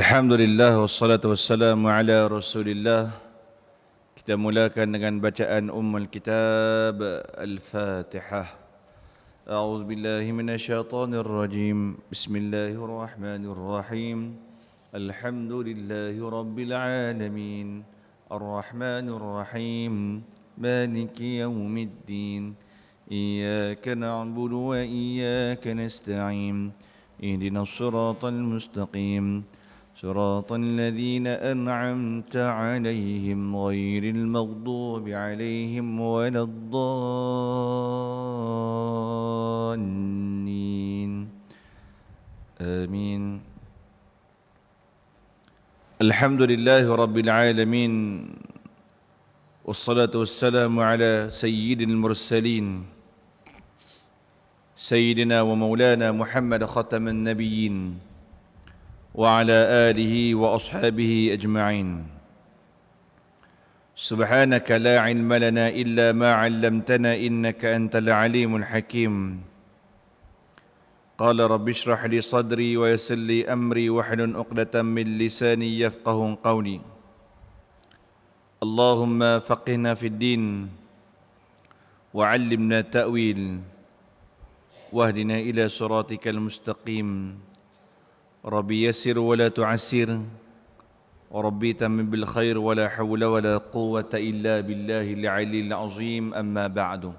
Alhamdulillah wassalatu wassalamu ala Rasulillah. Kita mulakan dengan bacaan Ummul Kitab Al-Fatihah. A'udzu billahi minasyaitonir rajim. Bismillahirrahmanirrahim. Alhamdulillahi rabbil alamin. Arrahmanir rahim. Maliki yaumiddin. Iyyaka na'budu wa iyyaka nasta'in. Ihdinas siratal mustaqim. صراط الذين أنعمت عليهم غير المغضوب عليهم ولا الضالين آمين. الحمد لله رب العالمين والصلاة والسلام على سيد المرسلين سيدنا ومولانا محمد ختم النبيين وعلى آله وأصحابه أجمعين. سبحانك لا علم لنا إلا ما علمتنا إنك أنت العليم الحكيم. قال رب اشرح لي صدري ويسر لي أمري واحلل عقدة من لساني يفقه قولي. اللهم فقهنا في الدين وعلمنا التأويل واهدنا إلى صراطك المستقيم. ربي يسر ولا تعسر وربي تمم بالخير ولا حول ولا قوة إلا بالله العلي العظيم. أما بعد.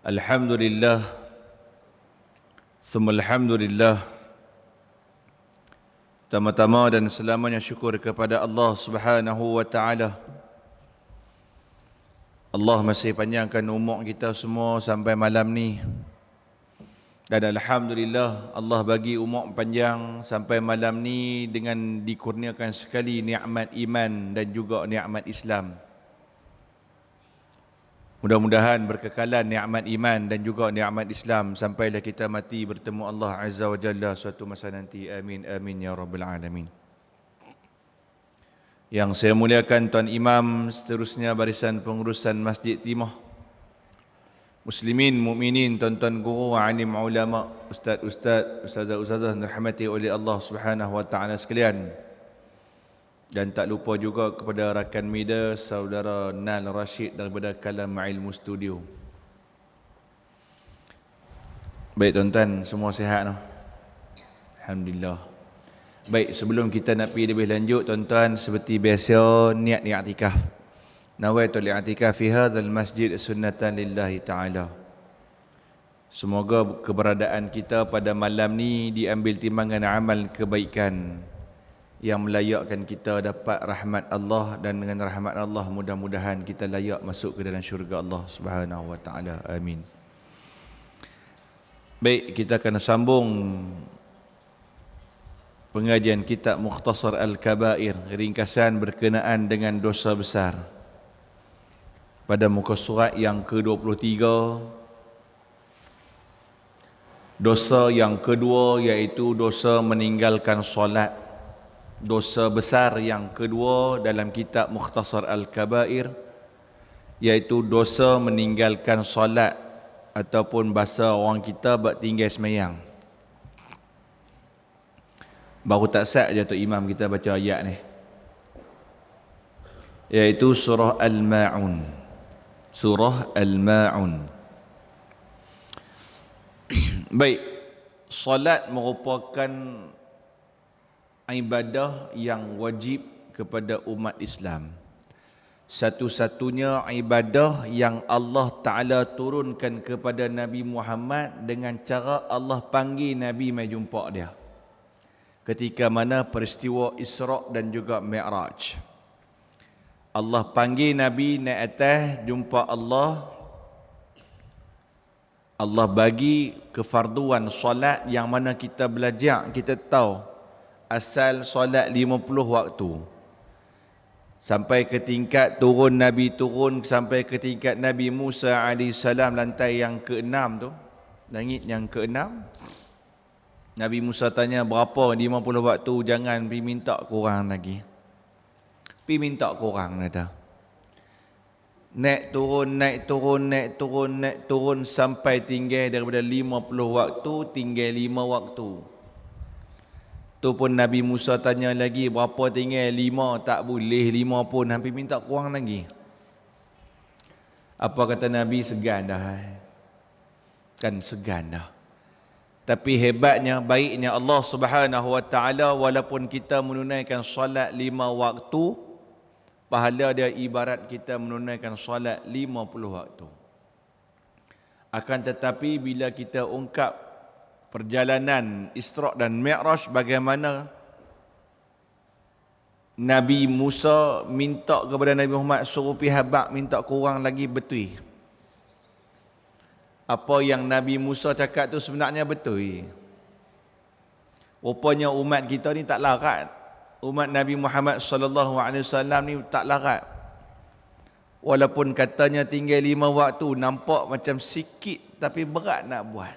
الحمد لله ثم الحمد لله. Pertama-tama dan selamanya syukur kepada Allah Subhanahu wa taala. Allah masih panjangkan umur kita semua sampai malam ni. Dan alhamdulillah Allah bagi umur panjang sampai malam ni dengan dikurniakan sekali nikmat iman dan juga nikmat Islam. Mudah-mudahan berkekalan nikmat iman dan juga nikmat Islam sampailah kita mati bertemu Allah Azza wa Jalla suatu masa nanti. Amin amin ya rabbal alamin. Yang saya muliakan Tuan Imam, seterusnya barisan pengurusan Masjid Timah, muslimin, mukminin, tuan-tuan guru, alim ulama, ustaz-ustaz, ustazah-ustazah yang dirahmati oleh Allah Subhanahu wa taala sekalian. Dan tak lupa juga kepada rakan media saudara Nal Rashid daripada Kalam Ilmu Studio. Baik tuan-tuan, semua sihat no? Alhamdulillah. Baik, sebelum kita nak pergi lebih lanjut tuan-tuan, seperti biasa niat i'tikaf. Nawaitul i'tikaf fi hadzal masjid sunnatan lillahi ta'ala. Semoga keberadaan kita pada malam ni diambil timbangan amal kebaikan yang melayakkan kita dapat rahmat Allah, dan dengan rahmat Allah mudah-mudahan kita layak masuk ke dalam syurga Allah Subhanahu wa taala. Amin. Baik, kita akan sambung pengajian kitab Mukhtasar Al-Kabair, ringkasan berkenaan dengan dosa besar. Pada muka surat yang ke-23, dosa yang kedua iaitu dosa meninggalkan solat. Dosa besar yang kedua dalam kitab Mukhtasar Al-Kabair iaitu dosa meninggalkan solat, ataupun bahasa orang kita bertinggal semayang. Baru tak sat je tu imam kita baca ayat ni, iaitu surah Al-Ma'un. Surah Al-Ma'un. Baik, solat merupakan ibadah yang wajib kepada umat Islam. Satu-satunya ibadah yang Allah Ta'ala turunkan kepada Nabi Muhammad dengan cara Allah panggil Nabi mai jumpa dia. Ketika mana peristiwa Isra' dan juga Mi'raj. Allah panggil Nabi naik atas jumpa Allah. Allah bagi kefarduan solat yang mana kita belajar, kita tahu asal solat 50 waktu. Sampai ke tingkat turun Nabi turun sampai ke tingkat Nabi Musa AS lantai yang ke-6 tu, langit yang ke-6. Nabi Musa tanya berapa 50 waktu, jangan pergi minta kurang lagi. Pergi minta kurang kata. Naik turun, naik turun, naik turun, naik turun sampai tinggal daripada 50 waktu tinggal 5 waktu. Tu pun Nabi Musa tanya lagi, berapa tinggal? 5, tak boleh 5 pun, hampir minta kurang lagi. Apa kata Nabi? Segan dah. Kan segan dah. Tapi hebatnya, baiknya Allah Subhanahu Wa Taala, walaupun kita menunaikan solat 5 waktu, pahala dia ibarat kita menunaikan solat 50 waktu. Akan tetapi bila kita ungkap perjalanan Isra' dan Mi'raj, bagaimana Nabi Musa minta kepada Nabi Muhammad suruh pergi habaq, minta kurang lagi, betul. Apa yang Nabi Musa cakap tu sebenarnya betul. Rupanya umat kita ni tak larat. Umat Nabi Muhammad sallallahu alaihi wasallam ni tak larat. Walaupun katanya tinggal 5 waktu, nampak macam sikit tapi berat nak buat.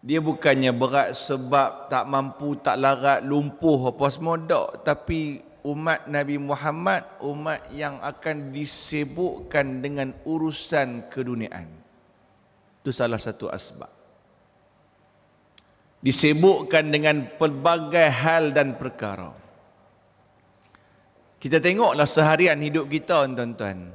Dia bukannya berat sebab tak mampu, tak larat, lumpuh apa semua, tak. Tapi umat Nabi Muhammad, umat yang akan disibukkan dengan urusan keduniaan. Itu salah satu asbab. Disibukkan dengan pelbagai hal dan perkara. Kita tengoklah seharian hidup kita, tuan-tuan.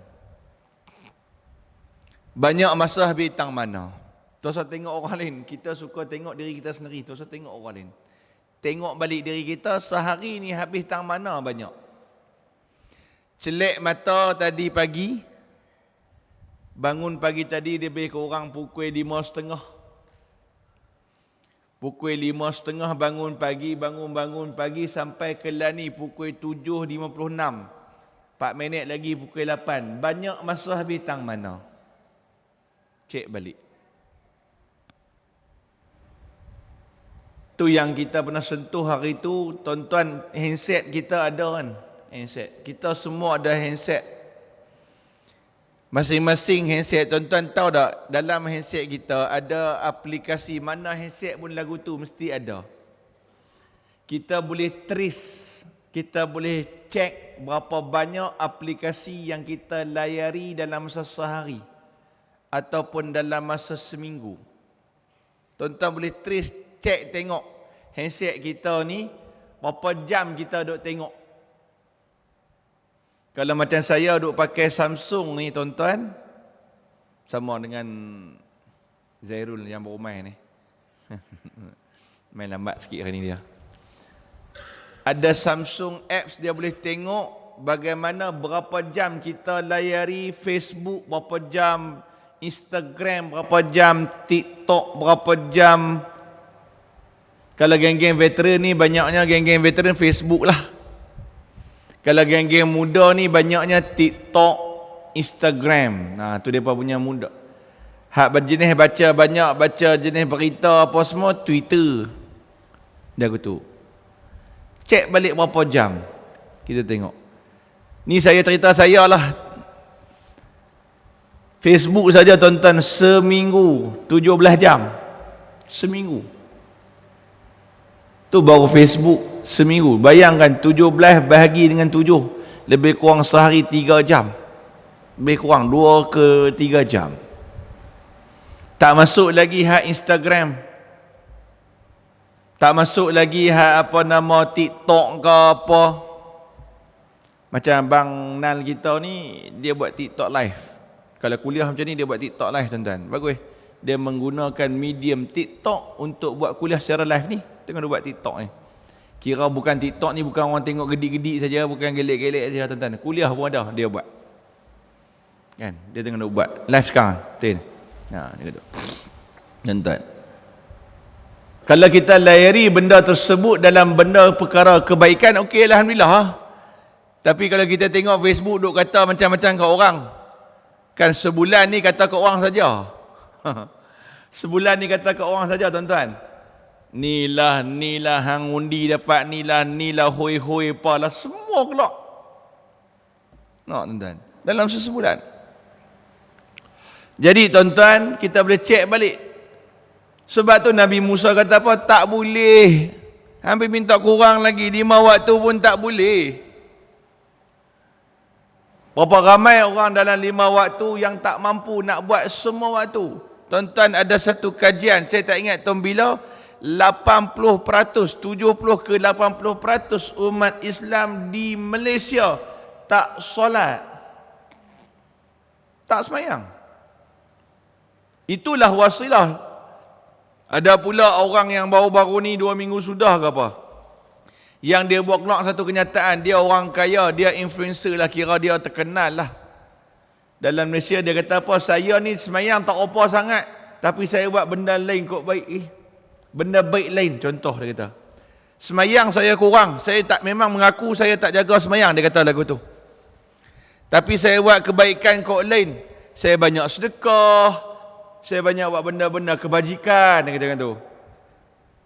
Banyak masa habis tang mana? Tak usah tengok orang lain. Kita suka tengok diri kita sendiri. Tak usah tengok orang lain. Tengok balik diri kita, sehari ni habis tang mana banyak. Celek mata tadi pagi. Bangun pagi tadi lebih kurang pukul 5.30. Pukul 5.30 bangun pagi sampai ke lani pukul 7.56. 4 minit lagi pukul 8. Banyak masa habis tang mana? Cek balik. Tu yang kita pernah sentuh hari tu, tuan-tuan, handset kita ada kan? Handset. Kita semua ada handset. Masing-masing handset, tuan-tuan tahu tak, dalam handset kita ada aplikasi, mana handset pun lagu tu mesti ada. Kita boleh trace, kita boleh cek berapa banyak aplikasi yang kita layari dalam masa sehari ataupun dalam masa seminggu. Tuan-tuan boleh trace, cek tengok handset kita ni berapa jam kita duk tengok. Kalau macam saya duk pakai Samsung ni, tuan-tuan, sama dengan Zairul yang baru main ni. Main lambat sikit hari ni dia. Ada Samsung apps, dia boleh tengok bagaimana berapa jam kita layari Facebook, berapa jam Instagram, berapa jam TikTok, berapa jam. Kalau geng-geng veteran ni, banyaknya geng-geng veteran Facebook lah. Kalau geng-geng muda ni, banyaknya TikTok, Instagram. Nah, tu mereka punya muda. Hak berjenis baca jenis berita apa semua, Twitter. Dah gitu. Cek balik berapa jam. Kita tengok. Ni saya cerita saya lah. Facebook saja, tuan-tuan, seminggu 17 jam. Seminggu. Tu baru Facebook seminggu. Bayangkan 17 bahagi dengan 7. Lebih kurang sehari 3 jam. Lebih kurang 2 ke 3 jam. Tak masuk lagi hak Instagram. Tak masuk lagi hak apa nama TikTok ke apa. Macam Bang Nal kita ni, dia buat TikTok live. Kalau kuliah macam ni, dia buat TikTok live, tuan-tuan. Bagus. Dia menggunakan medium TikTok untuk buat kuliah secara live ni. Tengok dia buat TikTok ni. Kira bukan TikTok ni, bukan orang tengok gedik-gedik saja, bukan gelek-gelek saja, tuan-tuan. Kuliah pun ada, dia buat. Kan? Dia tengok dia buat. Live sekarang. Betul? Nah, dia kata. Tuan-tuan. Kalau kita layari benda tersebut dalam benda perkara kebaikan, okey, alhamdulillah. Tapi kalau kita tengok Facebook duk kata macam-macam ke orang, kan sebulan ni kata ke orang saja. Sebulan ni kata ke orang saja, tuan-tuan. Nilah hang undi dapat, nilah hoi apalah, semua kelak. Nak, tuan-tuan, dalam sebulan. Jadi, tuan-tuan, kita boleh cek balik. Sebab tu Nabi Musa kata apa? Tak boleh. Hampir minta kurang lagi, 5 waktu pun tak boleh. Berapa ramai orang dalam 5 waktu yang tak mampu nak buat semua waktu. Tuan-tuan, ada satu kajian, saya tak ingat tahun bila, 80%, 70 ke 80% umat Islam di Malaysia tak solat, tak semayang. Itulah wasilah. Ada pula orang yang baru-baru ni 2 minggu sudah ke apa, yang dia buat keluar satu kenyataan, dia orang kaya, dia influencer lah, kira dia terkenal lah dalam Malaysia. Dia kata apa, saya ni semayang tak apa sangat, tapi saya buat benda lain kok baik. Benda baik lain, contoh dia kata, semayang saya kurang, saya tak, memang mengaku saya tak jaga semayang, dia kata lagu tu, tapi saya buat kebaikan kok lain, saya banyak sedekah, saya banyak buat benda-benda kebajikan, dia kata kan tu.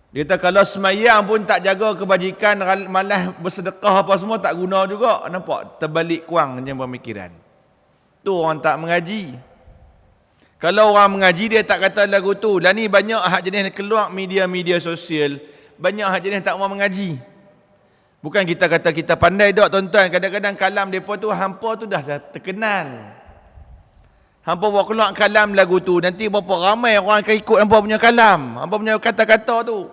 Dia kata kalau semayang pun tak jaga kebajikan, malah bersedekah apa semua tak guna juga. Nampak? Terbalik kurangnya pemikiran. Tu orang tak mengaji. Kalau orang mengaji, dia tak kata lagu tu. Lah ni banyak hak jenis keluar media-media sosial, banyak hak jenis tak mau mengaji. Bukan kita kata kita pandai dok tuan-tuan. Kadang-kadang kalam mereka tu, hampa tu dah terkenal. Hampa buat keluar kalam lagu tu, nanti berapa ramai orang akan ikut hampa punya kalam, hampa punya kata-kata tu.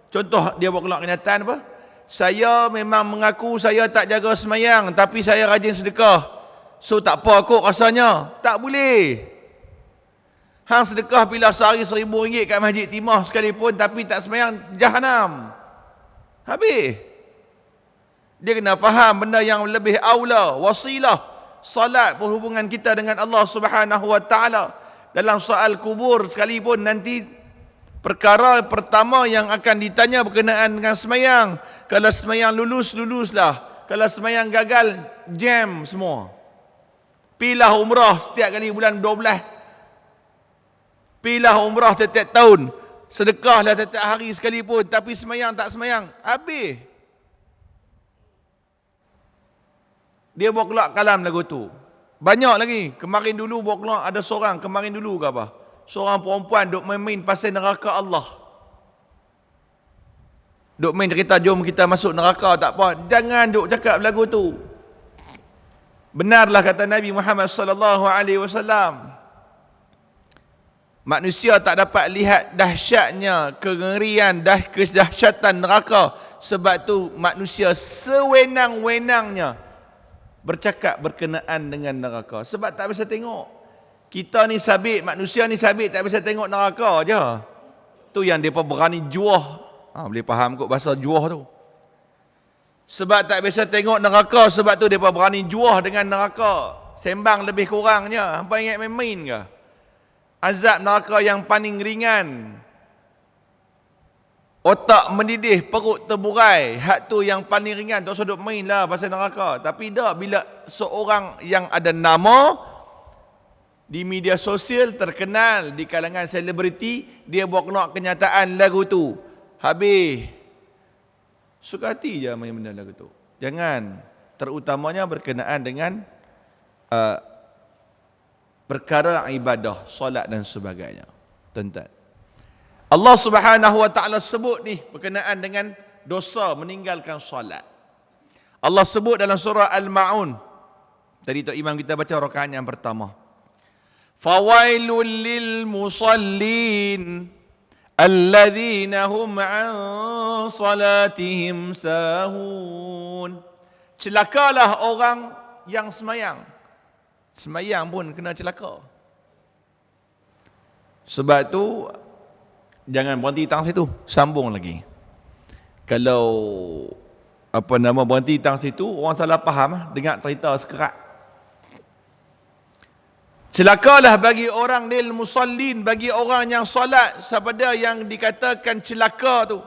Contoh dia buat keluar kenyataan apa? Saya memang mengaku saya tak jaga semayang, tapi saya rajin sedekah. So tak apa kot rasanya. Tak boleh. Hang sedekah bila sehari RM1,000 kat Masjid Timah sekalipun, tapi tak semayang, jahanam. Habis. Dia kena faham benda yang lebih aula, wasilah. Salat perhubungan kita dengan Allah Subhanahu wa taala. Dalam soal kubur sekalipun, nanti perkara pertama yang akan ditanya berkenaan dengan semayang. Kalau semayang lulus, luluslah. Kalau semayang gagal, jam semua. Pilah umrah setiap kali bulan 12. Pilah umrah setiap tahun. Sedekahlah setiap hari sekalipun, tapi semayang tak semayang, habis. Dia bawa keluar kalam lagu tu. Banyak lagi. Kemarin dulu bawa keluar ada seorang, kemarin dulu ke apa, seorang perempuan duk main-main pasal neraka Allah. Duk main cerita jom kita masuk neraka, tak apa. Jangan duk cakap lagu tu. Benarlah kata Nabi Muhammad sallallahu alaihi wasallam, manusia tak dapat lihat dahsyatnya, kengerian, kedahsyatan neraka, sebab tu manusia sewenang-wenangnya bercakap berkenaan dengan neraka, sebab tak bisa tengok. Kita ni sabit, manusia ni sabit, tak bisa tengok neraka je. Tu yang mereka berani juah. Boleh faham kot bahasa juah tu. Sebab tak bisa tengok neraka, sebab tu mereka berani juah dengan neraka. Sembang lebih kurangnya. Hampa ingat main-main ke? Azab neraka yang paling ringan, otak mendidih, perut terburai, hak tu yang paling ringan. Tak usah duk main lah pasal neraka. Tapi dah, bila seorang yang ada nama di media sosial, terkenal di kalangan selebriti, dia buat keluar kenyataan lagu tu, habis. Suka hati je main benda lagu tu. Jangan. Terutamanya berkenaan dengan perkara ibadah, solat dan sebagainya. Tuan-tuan, Allah Subhanahu wa taala sebut ni berkenaan dengan dosa meninggalkan solat. Allah sebut dalam surah Al-Maun. Tadi Tok Imam kita baca rakaat yang pertama. Fawailul lil musallin alladzina hum an salatihim sahun. Celakalah orang yang semayang. Semayang pun kena celaka. Sebab tu jangan berhenti tang situ, sambung lagi. Kalau berhenti tang situ, orang salah faham, dengar cerita sekerat. Celakalah bagi orang lil musallin, bagi orang yang solat. Sabada yang dikatakan celaka tu,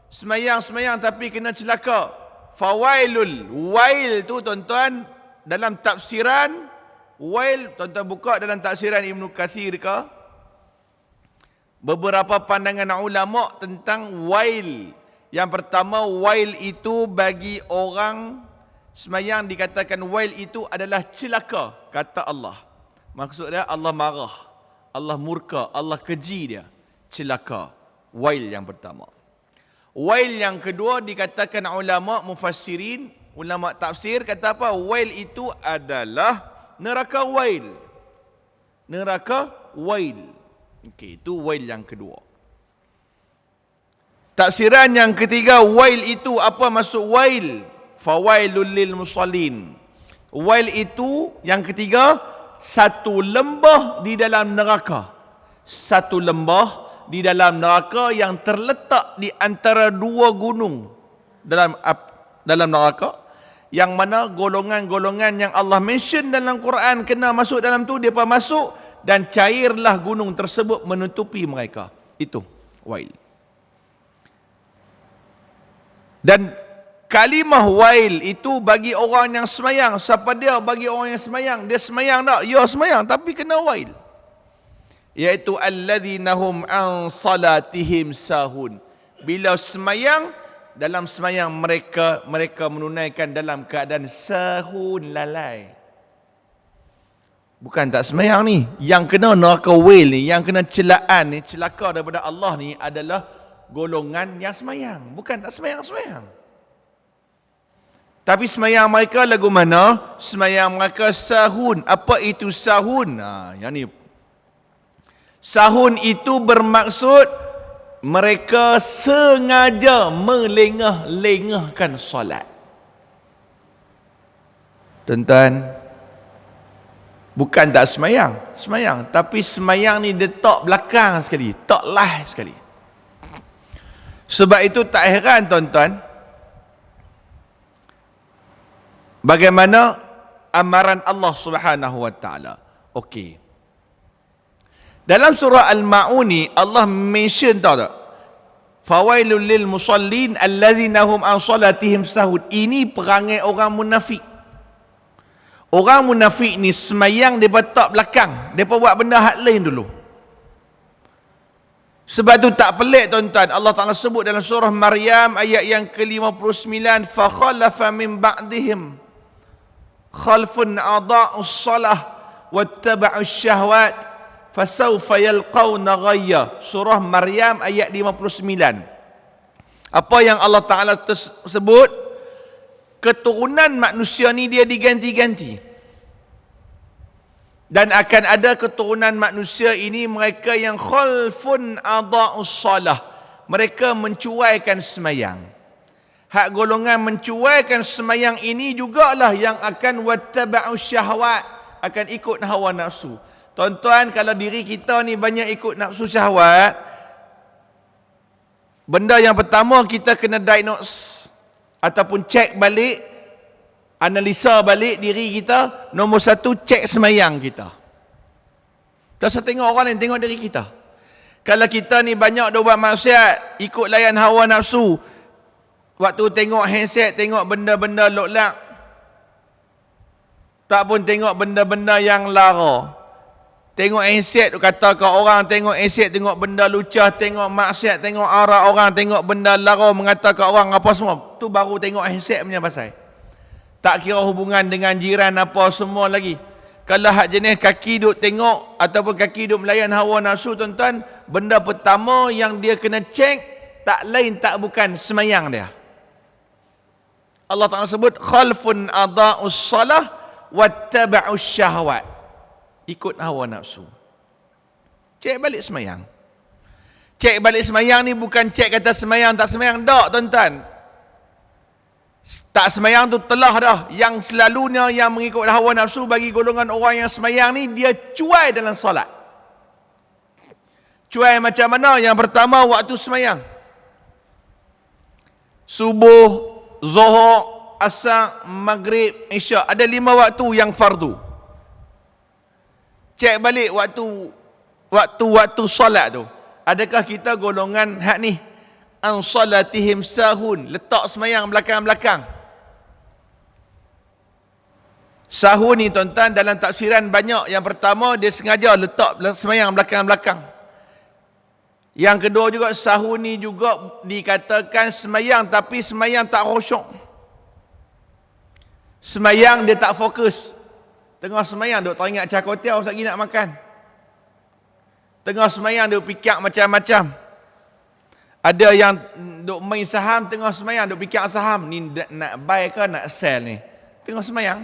semayang tapi kena celaka. Fawailul, wail tu tuan-tuan dalam tafsiran, wail tuan-tuan buka dalam tafsiran Ibnu Katsir ke, beberapa pandangan ulama tentang wail. Yang pertama, wail itu bagi orang semayang, dikatakan wail itu adalah celaka, kata Allah. Maksudnya Allah marah, Allah murka, Allah keji dia. Celaka. Wail yang pertama. Wail yang kedua dikatakan ulama mufassirin, ulama tafsir kata apa? Wail itu adalah neraka wail. Neraka wail. Okey, itu wail yang kedua. Tafsiran yang ketiga, wail itu apa maksud wail? Fawailul lil musallin. Wail itu yang ketiga, satu lembah di dalam neraka. Satu lembah di dalam neraka yang terletak di antara dua gunung dalam neraka, yang mana golongan-golongan yang Allah mention dalam Quran kena masuk dalam tu, mereka masuk dan cairlah gunung tersebut menutupi mereka. Itu wail. Dan kalimah wail itu bagi orang yang semayang. Siapa dia bagi orang yang semayang? Dia semayang tak? Ya semayang, tapi kena wail. Iaitu alladzina hum an salatihim sahun. Bila semayang, dalam semayang mereka menunaikan dalam keadaan sahun, lalai. Bukan tak semayang ni. Yang kena neraka wail ni, yang kena celaan ni, celaka daripada Allah ni adalah golongan yang semayang. Bukan tak semayang-semayang. Tapi semayang mereka lagu mana? Semayang mereka sahun. Apa itu sahun? Yang ni. Sahun itu bermaksud mereka sengaja melengah-lengahkan solat. Tuan-tuan, bukan tak semayang. Semayang. Tapi semayang ni dia tak belakang sekali. Tak lah sekali. Sebab itu tak heran tuan-tuan, bagaimana amaran Allah Subhanahu wa taala. Okey. Dalam surah Al-Ma'un ni Allah mention tahu tak? Fawailul lil musallin allazina hum an salatihim sahun. Ini perangai orang munafik. Orang munafik ni semayang depa tak belakang, depa buat benda hak lain dulu. Sebab tu tak pelik tuan-tuan, Allah Ta'ala sebut dalam surah Maryam ayat yang ke-59, فَخَلَفَ مِنْ بَعْدِهِمْ خَلْفٌ أَضَاعُوا الصَّلَةَ وَاتَّبَعُوا الشَّهْوَاتِ فَسَوْفَ يَلْقَوْنَ غَيًّا. Surah Maryam ayat 59. Apa yang Allah Ta'ala sebut? Keturunan manusia ni dia diganti-ganti. Dan akan ada keturunan manusia ini, mereka yang khalfun adha'us salah. Mereka mencuaikan semayang. Hak golongan mencuaikan semayang ini jugalah yang akan wattaba'us syahwat, akan ikut hawa nafsu. Tuan-tuan, kalau diri kita ni banyak ikut nafsu syahwat, benda yang pertama kita kena diagnose ataupun cek balik, analisa balik diri kita. Nombor satu, cek semayang kita. Tak usah tengok orang lain, tengok diri kita. Kalau kita ni banyak dah buat maksiat, ikut layan hawa nafsu, waktu tengok handset, tengok benda-benda loklak, tak pun tengok benda-benda yang lara. Tengok handset, kata ke orang, tengok handset, tengok benda lucah, tengok maksiat, tengok arak orang, tengok benda lara, mengata ke orang apa semua. Tu baru tengok handset punya pasal. Tak kira hubungan dengan jiran apa semua lagi. Kalau hak jenis kaki duk tengok ataupun kaki duk melayan hawa nafsu, tuan-tuan, benda pertama yang dia kena cek, tak lain tak bukan semayang dia. Allah Ta'ala sebut khalfun adha'us salah wattaba'us syahwat. Ikut hawa nafsu. Cek balik semayang. Cek balik semayang ni bukan cek kata semayang tak semayang. Tak, tuan-tuan. Tak semayang tu telah dah. Yang selalunya yang mengikut hawa nafsu bagi golongan orang yang semayang ni, dia cuai dalam solat. Cuai macam mana? Yang pertama, waktu semayang. Subuh, Zuhur, Asar, Maghrib, Isyak. Ada 5 waktu yang fardu. Cek balik waktu solat tu. Adakah kita golongan hak ni? An salatihim sahun. Letak semayang belakang-belakang. Sahun ni tuan-tuan dalam tafsiran banyak. Yang pertama, dia sengaja letak semayang belakang-belakang. Yang kedua juga, sahun ni juga dikatakan semayang, tapi semayang tak khusyuk. Semayang dia tak fokus. Tengah semayang duk teringat cakotiau lagi nak makan. Tengah semayang duk fikir macam-macam. Ada yang duk main saham, tengah semayang duk fikir saham. Ni nak buy ke nak sell ni? Tengah semayang.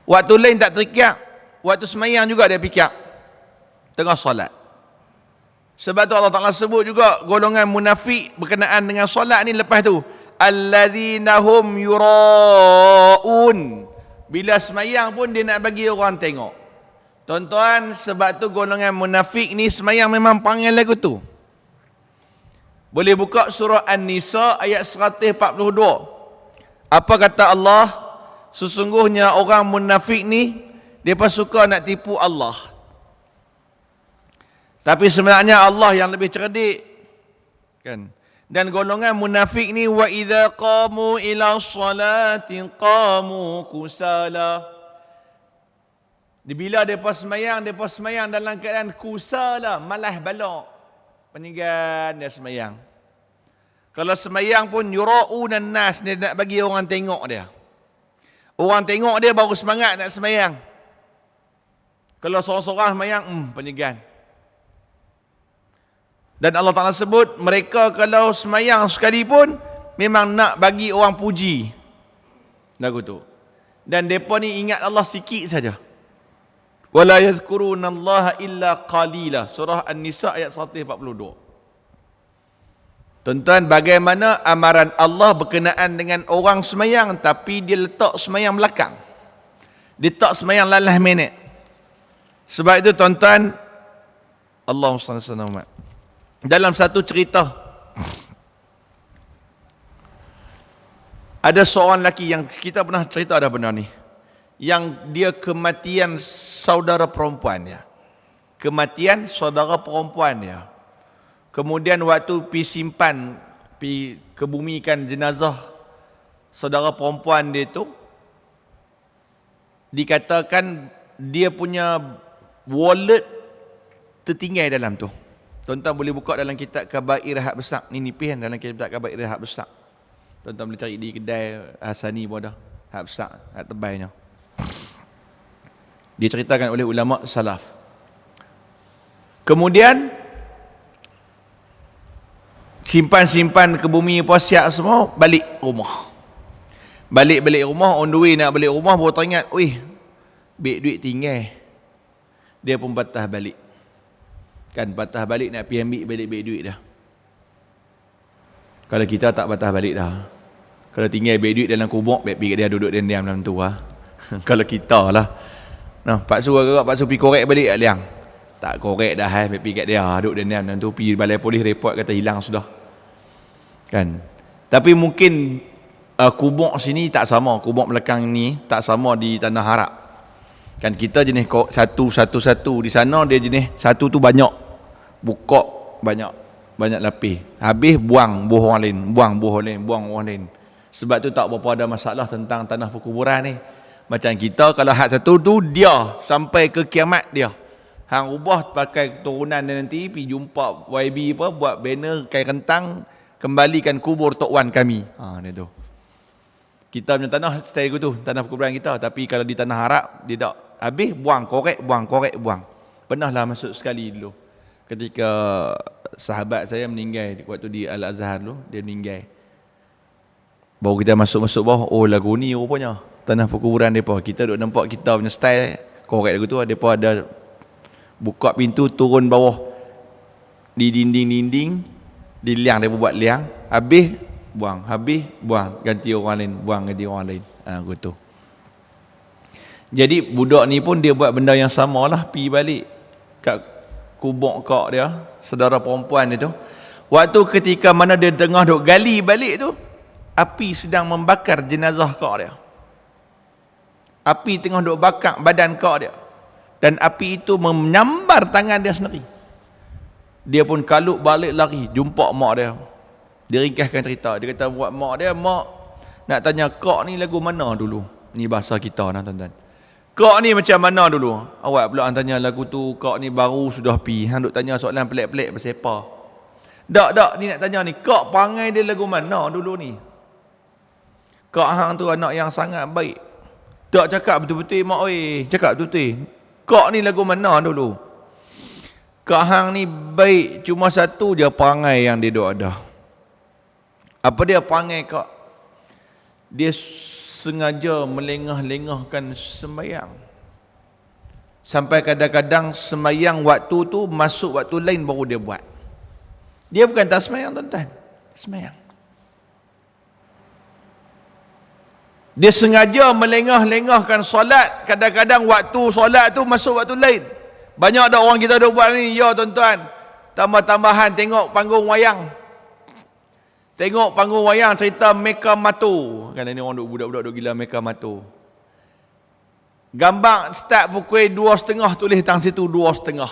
Waktu lain tak terfikir. Waktu semayang juga dia fikir. Tengah solat. Sebab tu Allah Ta'ala sebut juga golongan munafik berkenaan dengan solat ni lepas tu. Alladzina hum yura'un. Bila semayang pun dia nak bagi orang tengok. Tuan-tuan, sebab tu golongan munafik ni semayang memang panggil lagu tu. Boleh buka surah An-Nisa ayat 142. Apa kata Allah? Sesungguhnya orang munafik ni, mereka suka nak tipu Allah. Tapi sebenarnya Allah yang lebih cerdik. Kan? Dan golongan munafik ni, wa idza qamu ila salati qamu kusala. Bila mereka semayang dalam keadaan kusala, malas balak. Peninggan dia semayang. Kalau semayang pun yura'unan nas, dia nak bagi orang tengok dia. Orang tengok dia baru semangat nak semayang. Kalau seorang-seorang semayang, peninggan. Dan Allah Ta'ala sebut, mereka kalau semayang sekalipun, memang nak bagi orang puji. Lagu tu. Dan mereka ni ingat Allah sikit saja. Wala yadhkurunallaha illa qalila. Surah An-Nisa ayat 142. Tuan-tuan, bagaimana amaran Allah berkenaan dengan orang semayang, tapi dia letak semayang belakang. Dia letak semayang lalas minit. Sebab itu tuan-tuan, Allahumma salli ala Muhammad. Dalam satu cerita, ada seorang lelaki yang kita pernah cerita dah benda ni, yang dia kematian saudara perempuan dia. Kematian saudara perempuan dia. Kemudian waktu pi kebumikan jenazah saudara perempuan dia tu, dikatakan dia punya wallet tertinggal dalam tu. Tuan-tuan boleh buka dalam kitab Kabair Hak Besar. Ni nipis dalam kitab Kabair Hak Besar. Tuan-tuan boleh cari di kedai Hasani pun ada. Hak Besar, hak tebalnya. Diceritakan oleh ulama salaf. Kemudian simpan-simpan ke bumi apa siap semua, balik rumah. Balik rumah, on the way nak balik rumah, baru teringat, duit tinggal. Dia pun patah balik. Kan patah balik nak pergi ambil balik duit dah. Kalau kita tak patah balik dah. Kalau tinggal duit dalam kubur, pergi kat dia duduk diam dalam tu lah. Kalau kita lah. Nah, Pak Su agak Pak Su pergi korek balik kat liang. Tak korek dah, pergi kat dia duduk diam dalam tu, pergi balai polis report kata hilang sudah. Kan. Tapi mungkin kubur sini tak sama, kubur belakang ni tak sama di Tanah Harap. Kan kita jenis satu di sana, dia jenis satu tu banyak. Buka banyak lapis. Habis buang orang lain, buang orang lain. Sebab tu tak berapa ada masalah tentang tanah perkuburan ni. Macam kita kalau hak satu tu dia sampai ke kiamat dia. Hang ubah pakai keturunan dia nanti pergi jumpa YB apa buat banner kain rentang, kembalikan kubur Tok Wan kami. Dia tu. Kita punya tanah style tu, tanah perkuburan kita. Tapi kalau di Tanah Harap dia tak. Habis buang, korek buang. Pernahlah masuk sekali dulu. Ketika sahabat saya meninggal waktu di Al-Azhar dulu, dia meninggal. Baru kita masuk bawah, lagu ni rupanya tanah perkuburan depa. Kita duk nampak kita punya style korek lagu tu, depa ada buka pintu turun bawah di dinding, di liang depa buat liang, habis buang, ganti orang lain, ganti orang lain. Gitu. Jadi budak ni pun dia buat benda yang samalah, pi balik kat kubur kak dia, saudara perempuan dia tu. Waktu ketika mana dia tengah duk gali balik tu, api sedang membakar jenazah kak dia. Api tengah duk bakar badan kak dia. Dan api itu menyambar tangan dia sendiri. Dia pun kalut balik lari, jumpa mak dia. Dia ringkaskan cerita. Dia kata buat mak dia, mak nak tanya kak ni lagu mana dulu? Ni bahasa kita nah tuan-tuan. Kak ni macam mana dulu? Awak pula tanya lagu tu, kak ni baru sudah pi. Hang duk tanya soalan pelik-pelik pasal apa? Tak, ni nak tanya ni, kak perangai dia lagu mana dulu ni? Kak hang tu anak yang sangat baik. Tak cakap betul-betul mak oi, cakap betul-betul. Kak ni lagu mana dulu? Kak hang ni baik, cuma satu je perangai yang dia duk ada. Apa dia perangai kak? Dia sengaja melengah-lengahkan sembahyang. Sampai kadang-kadang semayang waktu tu masuk waktu lain baru dia buat. Dia bukan tak semayang tuan-tuan. Semayang. Dia sengaja melengah-lengahkan solat. Kadang-kadang waktu solat tu masuk waktu lain. Banyak dah orang kita dah buat ni. Ya tuan-tuan. Tambah-tambahan tengok panggung wayang. Tengok panggung wayang cerita Meka Matu. Kan ni orang budak-budak duk gila Meka Matu. Gambar start pukul 2.30 tulis tang situ 2.30.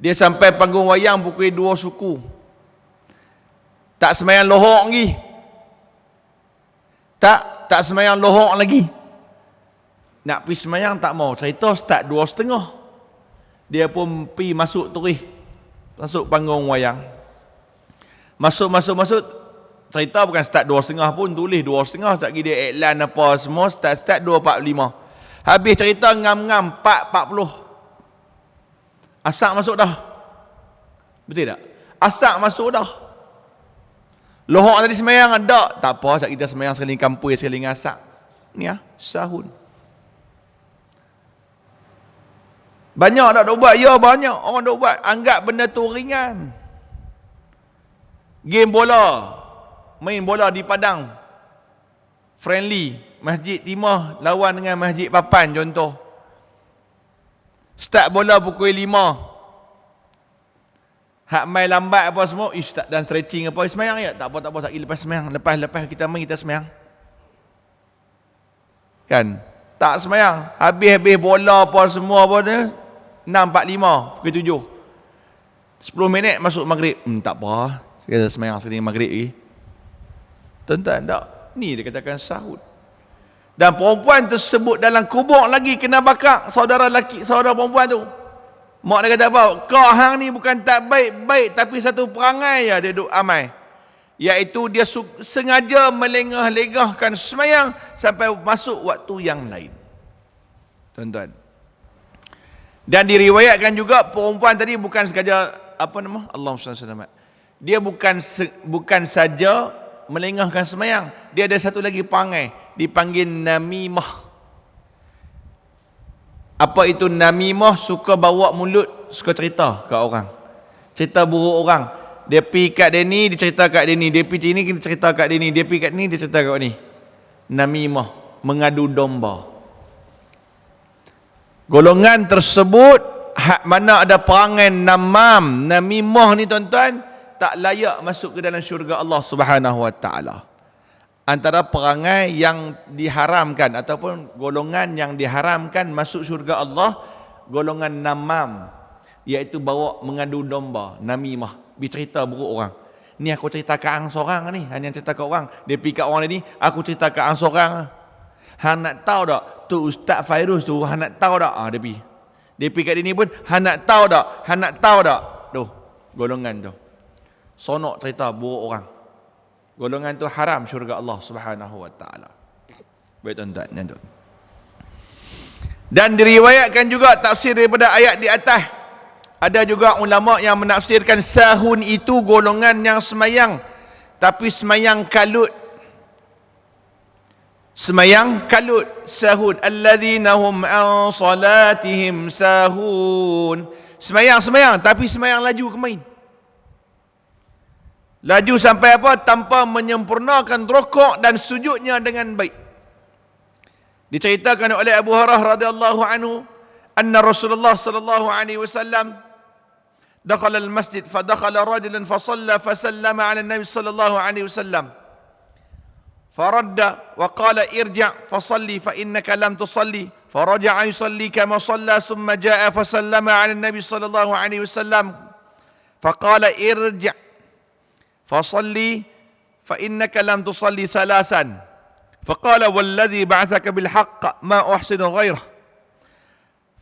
Dia sampai panggung wayang pukul 2 suku. Tak semayang lohok lagi. Tak semayang lohok lagi. Nak pergi semayang tak mau. Cerita start 2.30. Dia pun pergi masuk terus. Masuk panggung wayang. Masuk. Cerita bukan start 2.30 pun. Tulis 2.30. Sekali dia iklan apa semua. Start 2.45. Habis cerita ngam-ngam 4.40. Asak masuk dah. Betul tak? Asak masuk dah. Lohok tadi semayang tak? Tak apa. Saat kita semayang sekali kampung, sekali asak. Ni sahun. Banyak tak buat? Ya banyak. Orang duk buat. Anggap benda tu ringan. Game bola. Main bola di padang. Friendly. Masjid Timah lawan dengan Masjid Papan contoh. Start bola pukul 5. Hak main lambat apa semua. Tak dan stretching apa. Semayang ya? Tak apa. Sekali lepas semayang. Lepas kita main kita semayang. Kan? Tak semayang. Habis bola apa semua apa dia. 6.45 pukul 7. 10 minit masuk maghrib. Tak apa. Kita semayang sekali maghrib lagi. Tuan-tuan tak? Ni dia katakan sahut. Dan perempuan tersebut dalam kubur lagi kena bakar saudara perempuan tu. Mak dia kata apa? Kau hang ni bukan tak baik-baik tapi satu perangai dia duk amai. Iaitu dia sengaja melengah-lengahkan semayang sampai masuk waktu yang lain. Tuan-tuan. Dan diriwayatkan juga perempuan tadi bukan sengaja Allahumma salli alaihi wasallam. Dia bukan saja melengahkan semayang. Dia ada satu lagi perangai. Dipanggil namimah. Apa itu namimah? Suka bawa mulut, suka cerita kat orang. Cerita buruk orang. Dia pergi kat dia ni, dia cerita kat dia ni. Dia pergi sini, dia cerita kat dia ni. Dia pergi kat ni, dia cerita kat ni. Namimah. Mengadu domba. Golongan tersebut, mana ada perangai namimah ni tuan-tuan, tak layak masuk ke dalam syurga Allah Subhanahu wa taala. Antara perangai yang diharamkan ataupun golongan yang diharamkan masuk syurga Allah, golongan namam, iaitu bawa mengadu domba, namimah, bercerita buruk orang. Ni aku cerita kat hang seorang ni, hanya cerita kat orang. Dia pergi kat orang ni, aku cerita kat hang seorang. Hang nak tahu tak? Tu Ustaz Fairuz tu, hang nak tahu tak? Dia pergi. Dia pergi kat dia ni pun, hang nak tahu tak? Hang nak tahu tak? Tu, golongan tu. Sonok cerita buruk orang. Golongan tu haram syurga Allah Subhanahu wa taala. Baik tuan-tuan. Dan diriwayatkan juga tafsir daripada ayat di atas. Ada juga ulama yang menafsirkan sahun itu golongan yang semayang tapi semayang kalut. Semayang kalut, sahun alladzina hum an salatihim sahun. Semayang tapi semayang laju ke main. Laju sampai apa? Tanpa menyempurnakan rukuk dan sujudnya dengan baik. Diceritakan oleh Abu Hurairah radhiyallahu anhu, anna Rasulullah sallallahu alaihi wasallam dakhala al-masjid fa dakhala rajulan fa shalla fa sallama ala an-nabi sallallahu alaihi wasallam. Faradda wa qala irji' fa salli fa innaka lam tusalli. Faraja'a yusalli kama shalla thumma ja'a fa sallama ala an-nabi sallallahu alaihi wasallam. Faqala irji' فصلي فإنك لم تصلي ثلاثا فقال والذي بعثك بالحق ما أحسن غيره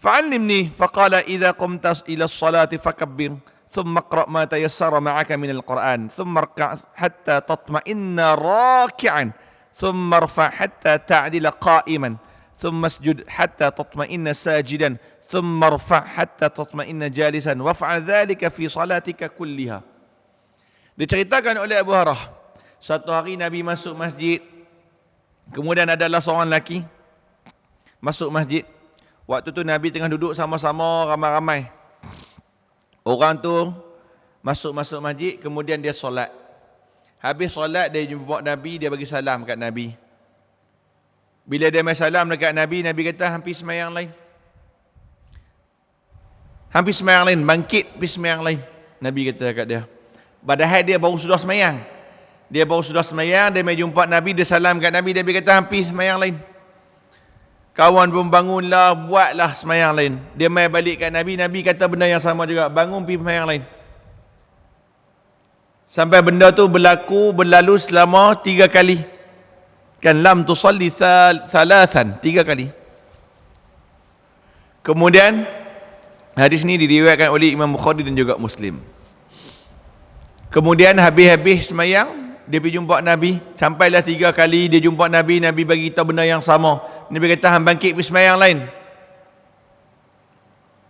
فعلمني فقال إذا قمت إلى الصلاة فكبر ثم اقرأ ما تيسر معك من القرآن ثم اركع حتى تطمئن راكعا ثم ارفع حتى تعدل قائما ثم اسجد حتى تطمئن ساجدا ثم ارفع حتى تطمئن جالسا وافعل ذلك في صلاتك كلها. Diceritakan oleh Abu Hurairah, satu hari Nabi masuk masjid, kemudian adalah seorang lelaki masuk masjid, Waktu tu Nabi tengah duduk sama-sama ramai-ramai. Orang tu masuk masjid, kemudian dia solat. Habis solat, dia jumpa Nabi, dia bagi salam kat Nabi. Bila dia bagi salam dekat Nabi, Nabi kata, hampir semayang lain. Hampir semayang lain, bangkit, hampir semayang lain. Nabi kata kat dia. Padahal dia baru sudah semayang. Dia baru sudah semayang, dia mai jumpa Nabi, dia salam kat Nabi, Nabi kata, hampir semayang lain. Kawan pun bangunlah, buatlah semayang lain. Dia mai balik kat Nabi, Nabi kata benda yang sama juga, bangun pergi semayang lain. Sampai benda tu berlalu selama 3 kali. Kan lam tusalli thalathan, 3 kali. Kemudian hadis ni diriwayatkan oleh Imam Bukhari dan juga Muslim. Kemudian habis semayang, dia pergi jumpa Nabi. Sampailah 3 kali dia jumpa Nabi, Nabi bagi tahu benda yang sama. Nabi kata, hang bangkit pergi semayang lain.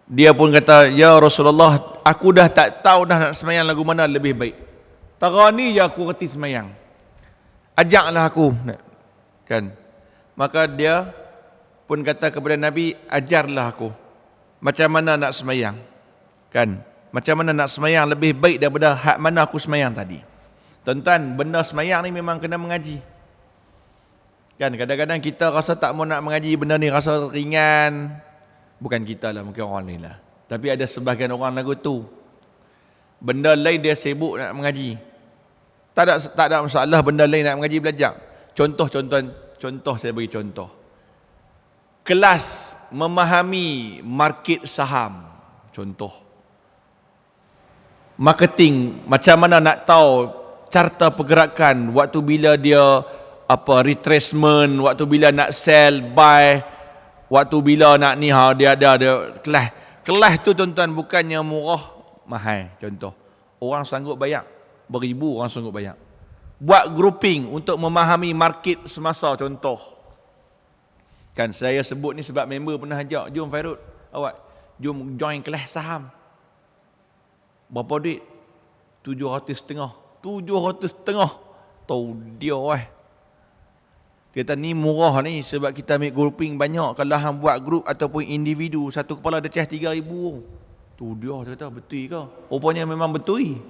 Dia pun kata, ya Rasulullah, aku dah tak tahu dah nak semayang lagu mana lebih baik. Tara ni je aku reti semayang. Ajaklah aku. Kan? Maka dia pun kata kepada Nabi, ajarlah aku macam mana nak semayang. Kan? Macam mana nak semayang lebih baik daripada hak mana aku semayang tadi. Tuan-tuan, benda semayang ni memang kena mengaji. Kan? Kadang-kadang kita rasa tak mau nak mengaji benda ni, rasa ringan. Bukan kita lah, mungkin orang lain lah. Tapi ada sebahagian orang lagu tu, benda lain dia sibuk nak mengaji. Tak ada masalah benda lain nak mengaji, belajar. Contoh saya bagi contoh. Kelas memahami market saham. Contoh. Marketing, macam mana nak tahu carta pergerakan waktu bila dia retracement, waktu bila nak sell, buy, waktu bila nak ni, dia ada kelas. Kelas tu tuan-tuan bukannya murah, mahal. Contoh, orang sanggup bayar, beribu orang sanggup bayar. Buat grouping untuk memahami market semasa, contoh. Kan saya sebut ni sebab member pernah ajak, jom Fairud, awak jom join kelas saham. Berapa duit? 750. 750. Tahu dia Dia kata ni murah ni sebab kita ambil grouping banyak. Kalau hang buat group ataupun individu, satu kepala dia charge 3,000. Tu dia kata betul ke? Rupanya memang betul.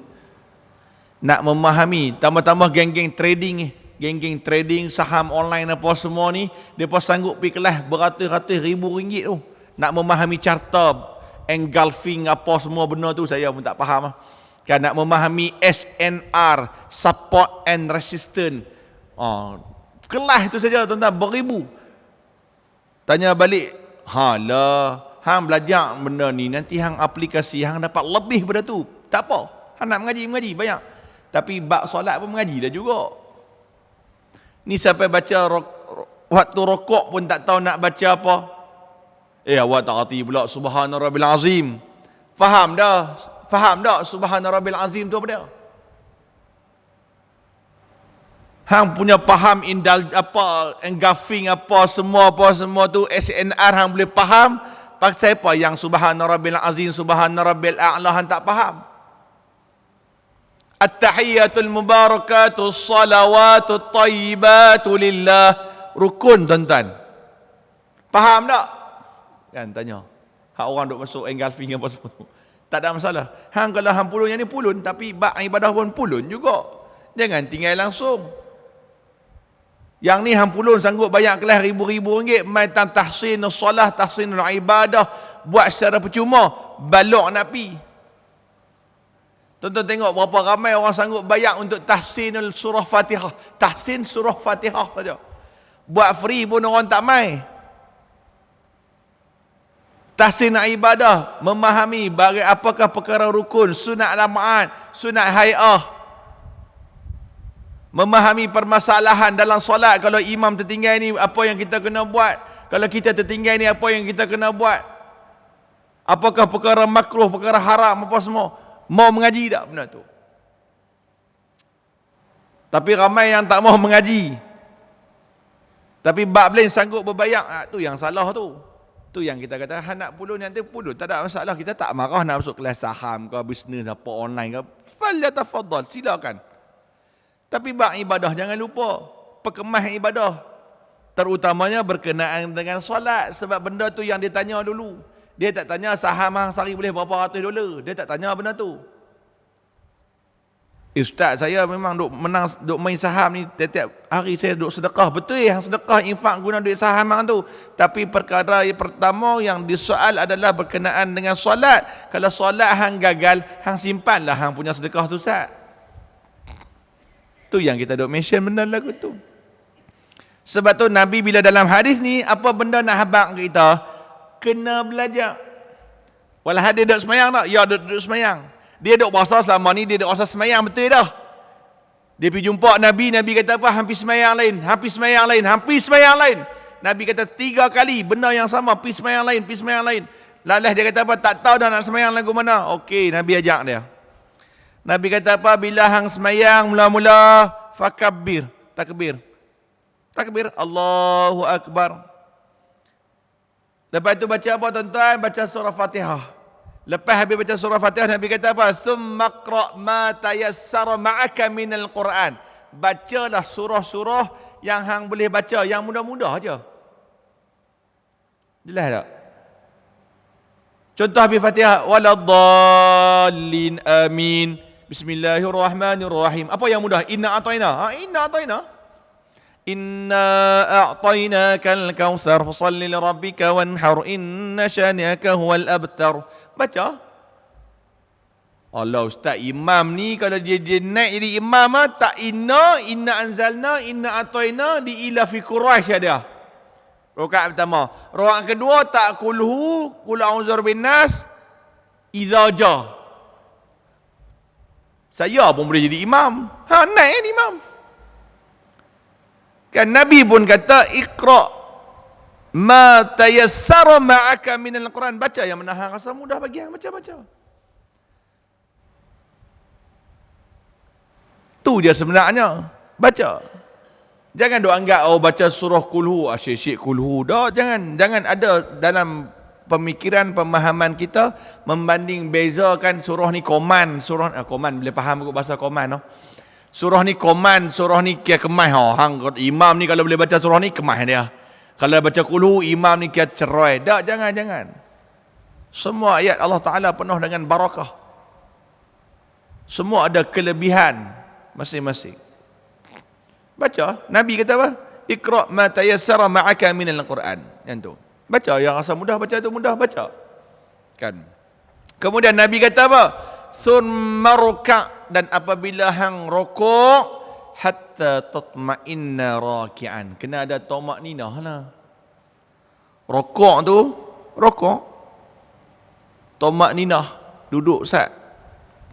Nak memahami, tambah-tambah geng-geng trading ni. Geng-geng trading, saham online apa semua ni, depa sanggup pergi kelas beratus-ratus ribu ringgit tu. Nak memahami carta engulfing apa semua benda tu, saya pun tak faham. Kan nak memahami SNR, support and resistance. Kelas tu saja tuan-tuan beribu. Tanya balik, hang belajar benda ni, nanti hang aplikasi, hang dapat lebih pada tu. Tak apa, hang nak mengaji banyak. Tapi bab solat pun mengaji dah juga. Ni sampai baca waktu rokok pun tak tahu nak baca apa. Awak tak erti pula Subhana Rabbil Azim. Faham dah Subhana Rabbil Azim tu apa dia? Hang punya faham engulfing apa semua tu SNR hang boleh faham. Pasal apa yang Subhana Rabbil Azim, Subhana Rabbil A'la hang tak faham? At-tahiyyatul mubarakatus salawatut tayyibatu lillah. Rukun tuan-tuan. Faham tak? Kan tanya. Hak orang duk masuk engulfing apa semua. Tak ada masalah. Hang kalau hang pulun yang ni pulun, tapi bab ibadah pun pulun juga. Jangan tinggal langsung. Yang ni hang pulun sanggup bayar kelas ribu-ribu ringgit, mai tahsinus solah, tahsinul ibadah, buat secara percuma, balok nak pi. Tonton tengok berapa ramai orang sanggup bayar untuk tahsinul surah Fatihah. Tahsin surah Fatihah saja. Buat free pun orang tak mai. Tahsin ibadah, memahami apakah perkara rukun, sunat lamaat, sunat hay'ah. Memahami permasalahan dalam solat, kalau imam tertinggal ni apa yang kita kena buat, kalau kita tertinggal ni apa yang kita kena buat. Apakah perkara makruh, perkara haram apa semua. Mau mengaji tak benda tu? Tapi ramai yang tak mau mengaji. Tapi bab lain sanggup berbayar, tu yang salah tu. Tu yang kita kata, nak pulun yang tu pulun, tak ada masalah. Kita tak marah nak masuk kelas saham ke, bisnes apa online ke. Falyatafaddal, silakan. Tapi bab ibadah jangan lupa, perkemas ibadah. Terutamanya berkenaan dengan solat. Sebab benda tu yang dia tanya dulu. Dia tak tanya saham hang sehari boleh berapa ratus dolar. Dia tak tanya benda tu. Ustaz, saya memang duk main saham ni, tiap-tiap hari saya duk sedekah. Betul yang sedekah infak guna duit saham hang tu. Tapi perkara yang pertama yang disoal adalah berkenaan dengan solat. Kalau solat hang gagal, hang simpanlah hang punya sedekah tu, Ustaz. Tu yang kita duk mention benda lagu tu. Sebab tu Nabi bila dalam hadis ni, apa benda nak habaq kita? Kena belajar. Walau dia duduk semayang tak? Ya, duduk semayang. Dia duduk puasa selama ni, dia duduk puasa semayang, betul dah. Dia pergi jumpa Nabi, Nabi kata apa? Hampir semayang lain, hampir semayang lain, hampir semayang lain. Nabi kata 3 kali, benda yang sama, pergi semayang lain, pergi semayang lain. Lalas dia kata apa? Tak tahu dah nak semayang lagu mana. Okey, Nabi ajak dia. Nabi kata apa? Bila hang semayang mula-mula, fakabbir, takbir. Takbir, Allahu Akbar. Lepas tu baca apa tuan-tuan? Baca surah Fatihah. Lepas habis baca surah Fatihah, Nabi kata apa? Summa qra' ma tayassara ma'aka minal Qur'an. Bacalah surah-surah yang hang boleh baca, yang mudah-mudah aja. Jelas tak? Contoh habis Fatihah, waladdallin amin. Bismillahirrahmanirrahim. Apa yang mudah? Inna a'tayna. Inna a'tayna. Inna a'tainakal kautsar fasalli lirabbika wanhar inna syani'aka huwal abtar. Baca. Allah, ustaz imam ni kalau dia naik jadi imam tak inna anzalna inna a'taina di ila fi quraish dia. Rakaat pertama. Rakaat kedua tak kulhu qul a'udzu bin nas idza ja. Saya pun boleh jadi imam. Naik ni imam. Kan Nabi pun kata iqra ma tayassara ma'aka minal Quran. Baca yang mana hang rasa mudah bagi hang, baca. Tu je sebenarnya. Baca. Jangan duk anggap baca surah kulhu, asyik-asyik kulhu. Dah, jangan ada dalam pemikiran pemahaman kita membanding bezakan surah ni koman, koman boleh faham aku bahasa koman. Surah ni koman, surah ni kia kemah. Hang imam ni kalau boleh baca surah ni kemah dia. Kalau baca kulhu, imam ni kia cerai. Tak, jangan. Semua ayat Allah Ta'ala penuh dengan barakah. Semua ada kelebihan masing-masing. Baca. Nabi kata apa? Iqra' ma tayassara ma'aka minal Qur'an. Yang tu. Baca. Yang rasa mudah baca tu mudah baca. Kan. Kemudian Nabi kata apa? Thumma ruka'. Dan apabila hang rokok hatta tatma'inna raki'an. Kena ada tamakninah lah. Rokok tu, tamakninah. Duduk sat.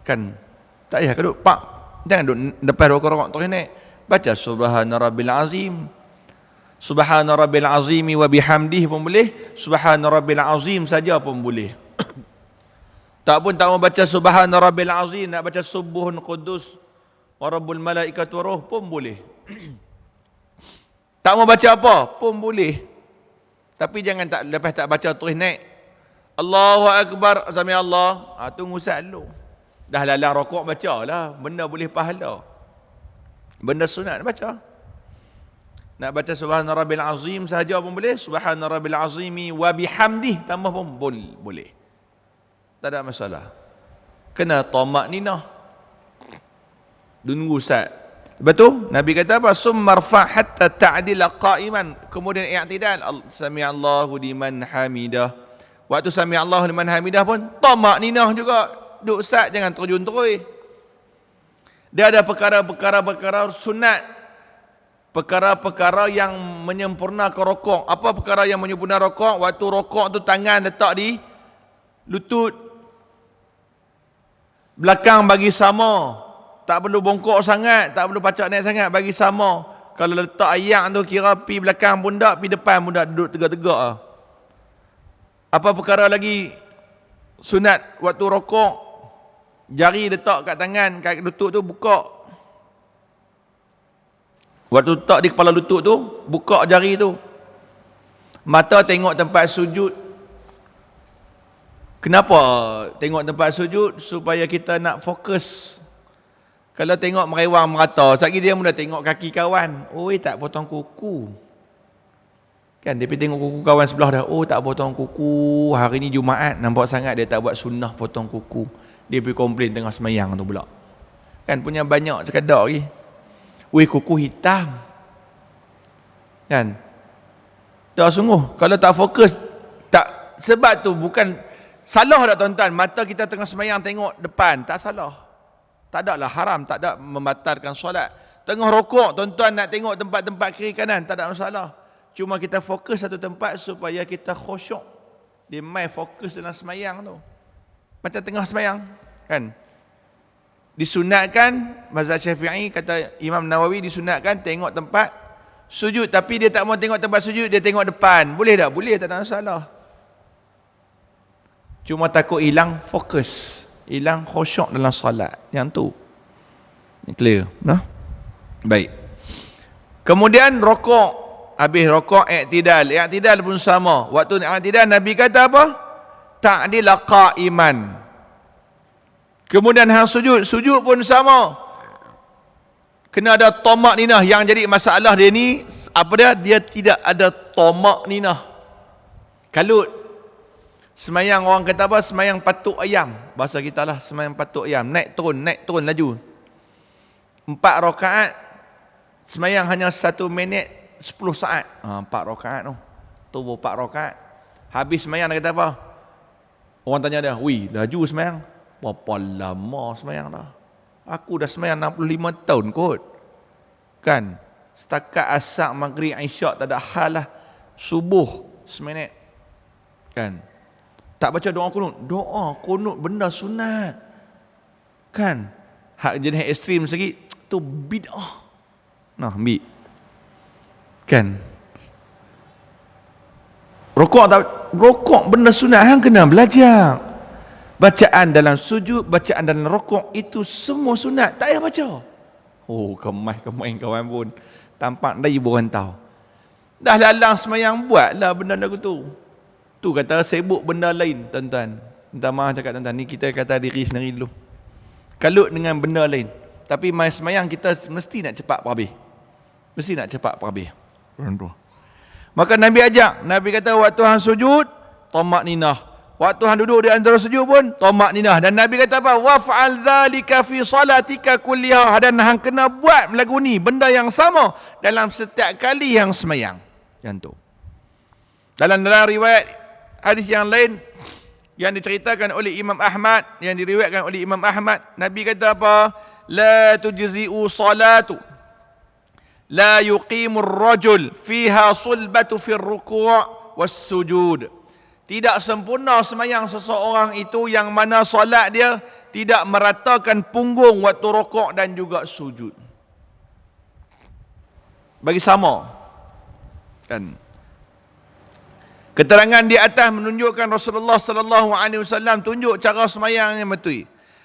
Kan. Tak payah duduk. Pak. Jangan duduk depan rokok terus naik. Baca subhana rabbil azim. Subhana rabbil azimi wa bihamdih pun boleh. Subhana rabbil azim saja pun boleh. Tak pun tak mau baca subhana rabbil azim, nak baca subuhun qudus wa rabbul malaikat wa ruh pun boleh. Tak mau baca apa pun boleh. Tapi jangan tak lepas tak baca terus naik. Allahu akbar sami Allah. Tunggu sat dulu. Dah lalang rokok bacalah, benda boleh pahala. Benda sunat baca. Nak baca subhana rabbil azim sahaja pun boleh, subhana rabbil azimi wa bihamdih tambah pun boleh. Tak ada masalah. Kena tamakninah. Tunggu sat. Betul? Nabi kata apa? Summarfa hatta ta'dila qa'iman. Kemudian i'tidal. Sami'allahu liman hamidah. Waktu sami'allahu liman hamidah pun tamakninah juga. Duk sat, jangan terjun terus. Dia ada perkara-perkara sunat. Perkara-perkara yang menyempurnakan rokok. Apa perkara yang menyempurnakan rokok? Waktu rokok tu tangan letak di lutut. Belakang bagi sama. Tak perlu bongkok sangat, tak perlu pacak naik sangat, bagi sama. Kalau letak ayak tu kira pi belakang pun tak, pi depan pun tak, duduk tegak-tegak lah. Apa perkara lagi sunat waktu rokok? Jari letak kat tangan, kat lutut tu buka. Waktu letak di kepala lutut tu, buka jari tu. Mata tengok tempat sujud. Kenapa tengok tempat sujud? Supaya kita nak fokus. Kalau tengok merewang merata, sekali dia mula tengok kaki kawan. Oi, tak potong kuku. Kan dia pergi tengok kuku kawan sebelah dah. Oh tak potong kuku. Hari ni Jumaat nampak sangat dia tak buat sunnah potong kuku. Dia pergi komplain tengah semayang tu pula. Kan punya banyak sekadar lagi. Weh kuku hitam. Kan. Dah sungguh. Kalau tak fokus. Tak. Sebab tu bukan. Salah tak tuan-tuan. Mata kita tengah semayang tengok depan. Tak salah. Tak ada lah haram. Tak ada membatalkan solat. Tengah rokok tuan-tuan nak tengok tempat-tempat kiri kanan. Tak ada masalah. Cuma kita fokus satu tempat supaya kita khusyuk. Dia main fokus dalam semayang tu. Macam tengah semayang. Kan? Disunatkan, mazhab Syafi'i kata Imam Nawawi disunatkan tengok tempat sujud. Tapi dia tak mau tengok tempat sujud, dia tengok depan. Boleh tak? Boleh, tak ada masalah. Cuma takut hilang fokus. Hilang khusyuk dalam solat. Yang tu. Ini clear. Nah? Baik. Kemudian rokok. Habis rokok, i'tidal. I'tidal pun sama. Waktu i'tidal Nabi kata apa? Ta'dil qa'iman. Kemudian hang sujud. Sujud pun sama. Kena ada tamak ninah. Yang jadi masalah dia ni, apa dia? Dia tidak ada tamak ninah. Kalut. Semayang orang kata apa? Semayang patuk ayam. Bahasa kita lah, semayang patuk ayam. Naik turun laju. 4 rakaat. Semayang hanya 1 minit 10 saat. 4 rakaat tu. Tubuh 4 rakaat. Habis semayang dia kata apa? Orang tanya dia, "Wih, laju semayang." "Berapa lama semayang dah? Aku dah semayang 65 tahun kot." Kan? Setakat asar, maghrib, isyak tak ada hal lah. Subuh seminit. Kan? Tak baca doa kunut. Doa kunut benda sunat. Kan? Hak jenis ekstrim sikit, tu bid'ah. Nah, ambil. Kan? Rokok benda sunat, hang kena belajar. Bacaan dalam sujud, bacaan dalam rokok itu semua sunat, tak payah baca. Oh, kemai kawan pun tampak dari orang tahu. Dah lalang semayang, buatlah benda lagu tu. Tu kata sibuk benda lain, tuan-tuan. Minta maaf cakap tuan-tuan, ni kita kata diri sendiri dulu. Kalut dengan benda lain. Tapi mai semayang kita mesti nak cepat habis. Mesti nak cepat habis. Maka Nabi ajak, Nabi kata waktu hang sujud, tamak ninah. Waktu hang duduk di antara sujud pun, tamak ninah. Dan Nabi kata apa? Waf'al dzalika fi salatika kulliha. Dan hang kena buat lagu ni, benda yang sama dalam setiap kali yang semayang. Yang tu. Dalam riwayat hadis yang lain yang diceritakan oleh Imam Ahmad, yang diriwayatkan oleh Imam Ahmad, Nabi kata apa? La tujzi'u salatu la yuqimur rajul fiha sulbatu fir ruku' was sujud. Tidak sempurna semayang seseorang itu yang mana solat dia tidak meratakan punggung waktu rukuk dan juga sujud. Bagi sama. Kan? Keterangan di atas menunjukkan Rasulullah sallallahu alaihi wasallam tunjuk cara semayang yang betul.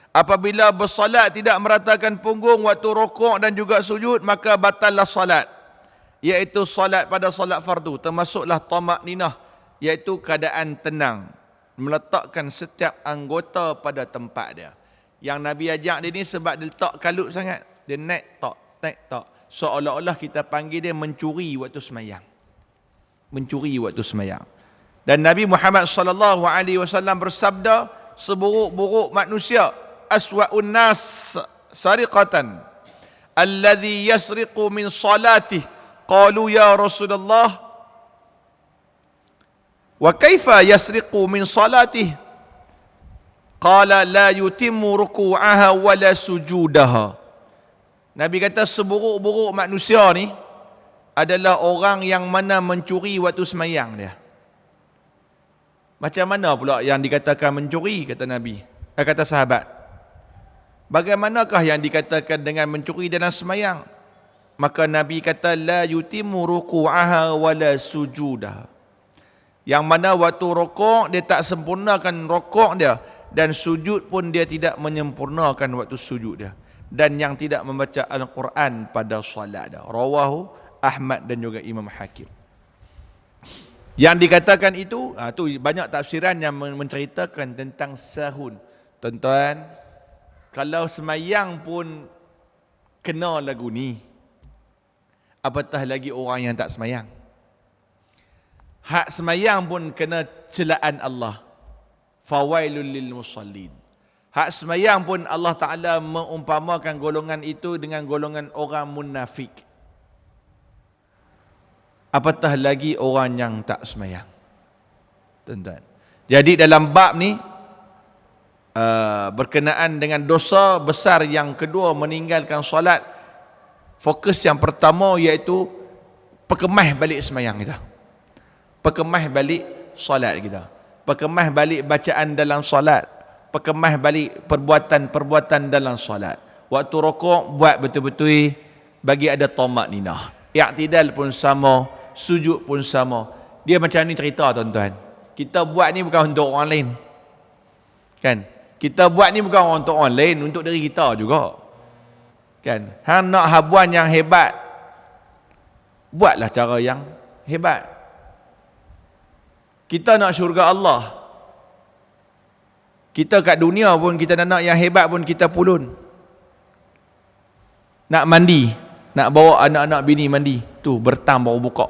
Apabila bersolat tidak meratakan punggung waktu rukuk dan juga sujud, maka batallah solat. Iaitu solat pada solat fardu, termasuklah tamak ninah, iaitu keadaan tenang, meletakkan setiap anggota pada tempat dia. Yang Nabi ajak dia ni sebab dia letak kalut sangat. Dia naik tak. Seolah-olah kita panggil dia mencuri waktu semayang. Mencuri waktu semayang. Dan Nabi Muhammad sallallahu alaihi wasallam bersabda, seburuk-buruk manusia, aswa'un nas sariqatan alladhi yasriqu min salatih. Qalu ya Rasulullah, wa kaifa yasriqu min salatih? Qala la yutimmu ruku'aha wa la sujudaha. Nabi kata seburuk-buruk manusia ni adalah orang yang mana mencuri waktu semayang dia. Macam mana pula yang dikatakan mencuri, kata Nabi, kata sahabat. Bagaimanakah yang dikatakan dengan mencuri dalam semayang? Maka Nabi kata la yutimmu ruku'aha wa la sujudaha. Yang mana waktu rukuk dia tak sempurnakan rukuk dia, dan sujud pun dia tidak menyempurnakan waktu sujud dia, dan yang tidak membaca Al-Quran pada solat dia. Rawahu Ahmad dan juga Imam Hakim. Yang dikatakan itu, tu banyak tafsiran yang menceritakan tentang sahun. Tuan-tuan, kalau semayang pun kena lagu ni, apatah lagi orang yang tak semayang. Hak semayang pun kena celaan Allah. Fawailul lil musallin. Hak semayang pun Allah Ta'ala mengumpamakan golongan itu dengan golongan orang munafik. Apatah lagi orang yang tak semayang. Tuan-tuan. Jadi dalam bab ni, berkenaan dengan dosa besar yang kedua meninggalkan solat, fokus yang pertama iaitu perkemah balik semayang kita. Perkemah balik solat kita. Perkemah balik bacaan dalam solat. Perkemah balik perbuatan-perbuatan dalam solat. Waktu rokok buat betul-betul bagi ada tamak ninah. I'tidal pun sama, sujud pun sama. Dia macam ni cerita tuan-tuan. Kita buat ni bukan untuk orang lain. Kan? Kita buat ni bukan untuk orang lain, untuk diri kita juga. Kan? Hang nak habuan yang hebat, buatlah cara yang hebat. Kita nak syurga Allah. Kita kat dunia pun kita nak yang hebat pun kita pulun. Nak mandi, nak bawa anak-anak bini mandi, tu bertam baru buka.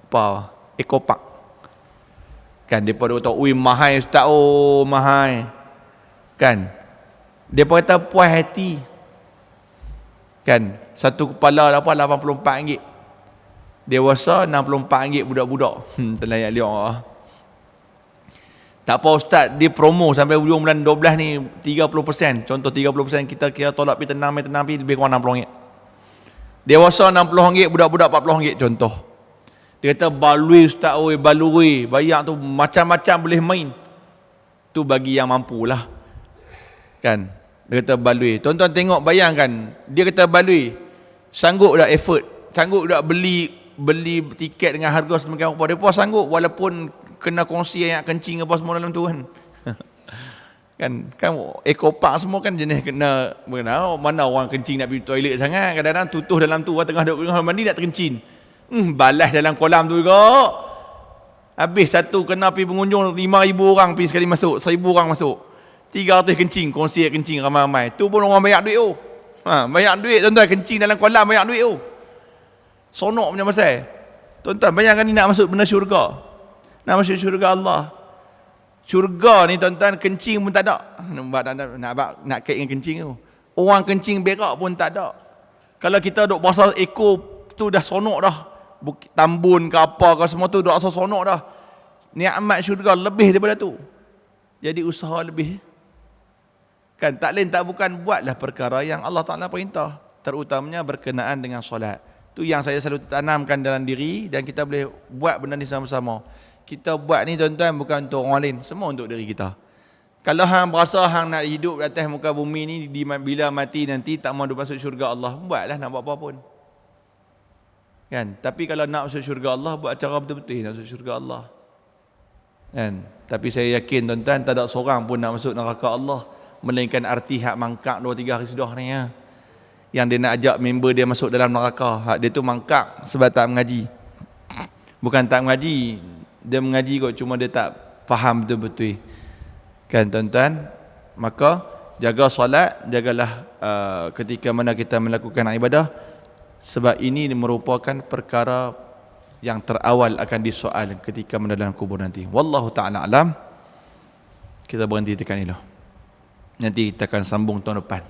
Apa? Ekopak. Kan depa kata, "Ui mahal ustaz, oh mahal." Kan? Depa kata puas hati. Kan? Satu kepala apa RM84. Dewasa RM64 budak-budak. Terlayak liok. Tak apa ustaz, dia promo sampai hujung bulan 12 ni 30%. Contoh 30% kita kira tolak pergi tenang pergi lebih kurang RM60. Dewasa RM60, budak-budak RM40 contoh. Dia kata balui ustaz, oi balui, bayar tu macam-macam boleh main. Tu bagi yang mampulah. Kan? Dia kata balui. Tuan-tuan tengok, bayangkan, dia kata balui, sanggup dah effort, sanggup dah beli tiket dengan harga semakin apa. Depa sanggup walaupun kena kongsi yang kencing apa semua dalam tu kan. kan ekopak semua kan jenis kena mana orang kencing nak pergi toilet sangat, kadang-kadang tutuh dalam tu, orang tengah duduk mandi nak terkencing. Balas dalam kolam tu juga. Habis satu kena pergi pengunjung 5,000 orang pergi sekali masuk, 1,000 orang masuk. 300 kencing, kongsi kencing ramai-ramai. Tu pun orang banyak duit oh. Banyak duit tuan-tuan, kencing dalam kolam banyak duit oh. Sonok punya pasal. Tuan-tuan bayangkan ni nak masuk benda syurga. Nak masuk syurga Allah. Syurga ni tuan-tuan, kencing pun tak ada. Nak kait dengan kencing tu. Orang kencing berak pun tak ada. Kalau kita duk basah ekor tu dah sonok dah. Tambun ke apa ke semua tu dah rasa sonok dah. Nikmat syurga lebih daripada tu. Jadi usaha lebih. Kan tak lain tak bukan buatlah perkara yang Allah Ta'ala perintah. Terutamanya berkenaan dengan solat. Tu yang saya selalu tanamkan dalam diri dan kita boleh buat benda ni sama-sama. Kita buat ni tuan-tuan bukan untuk orang lain, semua untuk diri kita. Kalau hang berasa hang nak hidup atas muka bumi ni, bila mati nanti tak mahu masuk syurga Allah, buatlah nak buat apa pun. Kan? Tapi kalau nak masuk syurga Allah, buat cara betul-betul nak masuk syurga Allah. Kan? Tapi saya yakin tuan-tuan tak ada seorang pun nak masuk neraka Allah melainkan arti hak mangkak 2-3 hari sudah ni ya. Yang dia nak ajak member dia masuk dalam neraka, hak dia tu mangkak sebab tak mengaji. Bukan tak mengaji, dia mengaji kot, cuma dia tak faham betul-betul. Kan tuan-tuan? Maka jaga solat, jagalah ketika mana kita melakukan ibadah, sebab ini merupakan perkara yang terawal akan disoal ketika mana dalam kubur nanti. Wallahu ta'ala alam. Kita berhenti tekan ini. Nanti kita akan sambung tahun depan.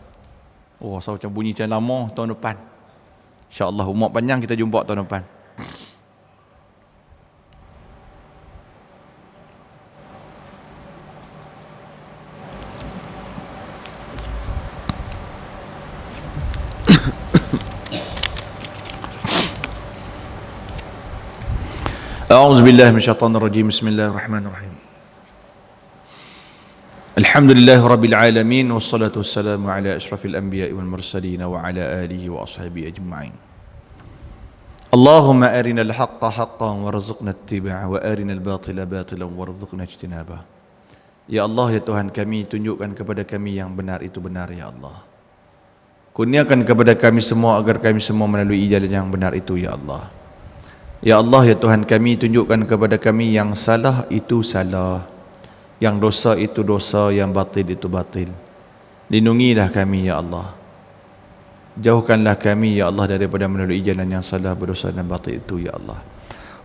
Oh, so macam bunyi macam lama tahun depan. InsyaAllah umur panjang, kita jumpa tahun depan. أعوذ بالله من الشيطان الرجيم بسم الله الرحمن الرحيم الحمد لله رب العالمين والصلاة والسلام على أشرف الأنبياء والمرسلين وعلى آله وأصحابه أجمعين اللهم أرنا الحق حقا وارزقنا اتباعه وأرنا الباطل باطلا وارزقنا اجتنابه. Ya Allah, ya Tuhan kami, tunjukkan kepada kami yang benar itu benar ya Allah. Kurniakan kepada kami semua agar kami semua melalui jalan yang benar itu ya Allah. Ya Allah, ya Tuhan kami, tunjukkan kepada kami yang salah itu salah, yang dosa itu dosa, yang batil itu batil. Lindungilah kami ya Allah. Jauhkanlah kami ya Allah daripada melalui jalan yang salah, berdosa dan batil itu ya Allah.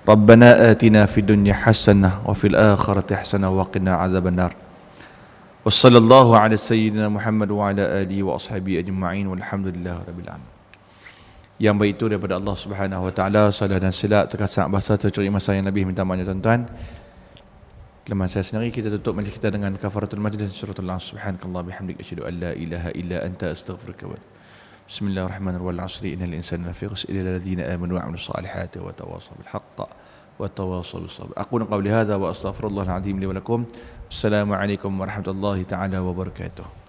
Rabbana atina fid dunya hasanah wa fil akhirati hasanah wa qina adzabannar. Wassallallahu ala sayyidina Muhammad wa ala alihi wa ashabihi ajma'in walhamdulillahi rabbil alamin. Yang baik itu daripada Allah Subhanahu wa taala, salah dan silap terkasar bahasa tercuri masa yang Nabi minta maafnya tuan-tuan. Kelemahan saya sendiri, kita tutup majlis kita dengan kafaratul majlis suratul As. Subhanakallah bihamdik asyhadu an la ilaha illa anta astaghfiruka wa Bismillahirrahmanirrahim. Wal 'asri innal insana lafi khusr illa alladziina aamanu wa 'amilus salihati wa tawassaw bil haqqi wa tawassaw bis sabr. Aqulu qawli hadza wa astaghfirullahal 'azim li wa lakum. Assalamu alaikum warahmatullahi taala wabarakatuh.